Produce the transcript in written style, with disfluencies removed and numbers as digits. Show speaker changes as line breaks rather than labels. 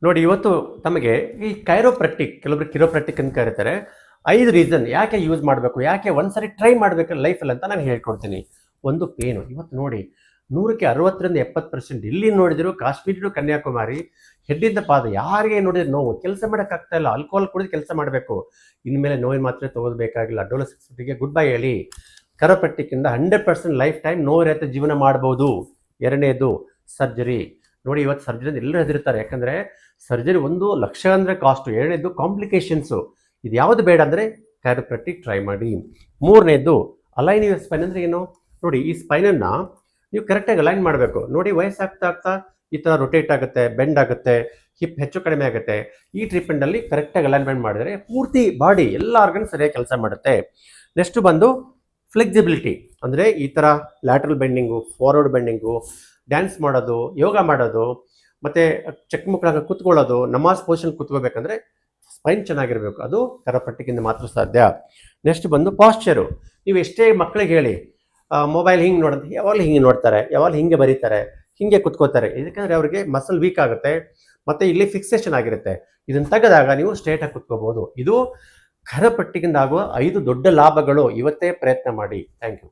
ನೋಡಿ ಇವತ್ತು ತಮಗೆ ಈ ಕೈರೋಪ್ರಾಕ್ಟಿಕ್ ಕೆಲವೊಬ್ರು ಕಿರೋಪ್ರಾಕ್ಟಿಕ್ ಅಂತ ಕರೀತಾರೆ. 5 ರೀಸನ್ ಯಾಕೆ ಯೂಸ್ ಮಾಡಬೇಕು, ಯಾಕೆ ಒಂದ್ಸರಿ ಟ್ರೈ ಮಾಡಬೇಕು ಲೈಫಲ್ಲಿ ಅಂತ ನಾನು ಹೇಳ್ಕೊಡ್ತೀನಿ. ಒಂದು ಪೇನು. ಇವತ್ತು ನೋಡಿ 100ಕ್ಕೆ 60ರಿಂದ 70% ಇಲ್ಲಿ ನೋಡಿದ್ರು ಕಾಶ್ಮೀರ ಟು ಕನ್ಯಾಕುಮಾರಿ ಹೆಡ್ಡಿಂದ ಪಾದ ಯಾರಿಗೆ ನೋಡಿದ್ರೆ ನೋವು, ಕೆಲಸ ಮಾಡೋಕ್ಕಾಗ್ತಾ ಇಲ್ಲ, ಆಲ್ಕೋಹಾಲ್ ಕುಡಿದು ಕೆಲಸ ಮಾಡಬೇಕು. ಇನ್ಮೇಲೆ ನೋವಿನ ಮಾತ್ರೆ ತಗೋಬೇಕಾಗಿಲ್ಲ. ಡೋಲೋ 650ಗೆ ಗುಡ್ ಬೈ ಹೇಳಿ. ಕೈರೋಪ್ರಾಕ್ಟಿಕ್ಕಿಂದ 100% ಲೈಫ್ ಟೈಮ್ ನೋವಿರತ್ತೆ ಜೀವನ ಮಾಡ್ಬೋದು. ಎರಡನೇದು ಸರ್ಜರಿ. ನೋಡಿ ಇವತ್ತು ಸರ್ಜರಿ ಎಲ್ಲರೂ ಹೆದರ್ತಾರೆ, ಯಾಕಂದರೆ ಸರ್ಜರಿ 1 ಲಕ್ಷ ಅಂದರೆ ಕಾಸ್ಟು. ಎರಡನೇದು ಕಾಂಪ್ಲಿಕೇಶನ್ಸು. ಇದು ಯಾವುದು ಬೇಡ ಅಂದರೆ ಕೈರೋಪ್ರಾಕ್ಟಿಕ್ ಟ್ರೈ ಮಾಡಿ. ಮೂರನೇದು ಅಲೈನ್ ಯುವರ್ ಸ್ಪೈನ್ ಅಂದರೆ ಏನು ನೋಡಿ, ಈ ಸ್ಪೈನನ್ನು ನೀವು ಕರೆಕ್ಟಾಗಿ ಅಲೈನ್ ಮಾಡಬೇಕು. ನೋಡಿ ವಯಸ್ಸಾಗ್ತಾ ಆಗ್ತಾ ಈ ಥರ ರೊಟೇಟ್ ಆಗುತ್ತೆ, ಬೆಂಡ್ ಆಗುತ್ತೆ, ಹಿಪ್ ಹೆಚ್ಚು ಕಡಿಮೆ ಆಗುತ್ತೆ. ಈ ಟ್ರೀಟ್ಮೆಂಟಲ್ಲಿ ಕರೆಕ್ಟಾಗಿ ಅಲೈನ್ಮೆಂಟ್ ಮಾಡಿದರೆ ಪೂರ್ತಿ ಬಾಡಿ ಎಲ್ಲ ಆರ್ಗನ್ ಸರಿಯಾಗಿ ಕೆಲಸ ಮಾಡುತ್ತೆ. ನೆಕ್ಸ್ಟ್ ಬಂದು ಫ್ಲೆಕ್ಸಿಬಿಲಿಟಿ ಅಂದರೆ ಈ ಥರ lateral bending, forward bending, dance ಮಾಡೋದು, ಯೋಗ ಮಾಡೋದು, ಮತ್ತು ಚಕ್ಮುಕ್ಳಾಗ ಕೂತ್ಕೊಳ್ಳೋದು, ನಮಾಜ್ ಪೊಸಿಷನ್ ಕೂತ್ಕೋಬೇಕಂದ್ರೆ ಸ್ಪೈನ್ ಚೆನ್ನಾಗಿರಬೇಕು. ಅದು ಕೈರೋಪ್ರಾಕ್ಟಿಕ್ಕಿಂದ ಮಾತ್ರ ಸಾಧ್ಯ. ನೆಕ್ಸ್ಟ್ ಬಂದು ಪಾಶ್ಚರು. ನೀವು ಎಷ್ಟೇ ಮಕ್ಕಳಿಗೆ ಹೇಳಿ ಮೊಬೈಲ್ ಹಿಂಗೆ ನೋಡೋದು, ಯಾವಾಗಲೂ ಹಿಂಗೆ ನೋಡ್ತಾರೆ, ಯಾವಾಗಲೂ ಹಿಂಗೆ ಬರೀತಾರೆ, ಹಿಂಗೆ ಕುತ್ಕೋತಾರೆ. ಇದಕ್ಕಂದರೆ ಅವರಿಗೆ ಮಸಲ್ ವೀಕ್ ಆಗುತ್ತೆ ಮತ್ತು ಇಲ್ಲಿ ಫಿಕ್ಸೇಷನ್ ಆಗಿರುತ್ತೆ. ಇದನ್ನು ತೆಗೆದಾಗ ನೀವು ಸ್ಟ್ರೇಟಾಗಿ ಕುತ್ಕೋಬೋದು. ಇದು ಕೈರೋಪ್ರಾಕ್ಟಿಕ್ಕಿಂದ ಆಗುವ 5 ದೊಡ್ಡ ಲಾಭಗಳು. ಇವತ್ತೇ ಪ್ರಯತ್ನ ಮಾಡಿ. Thank you.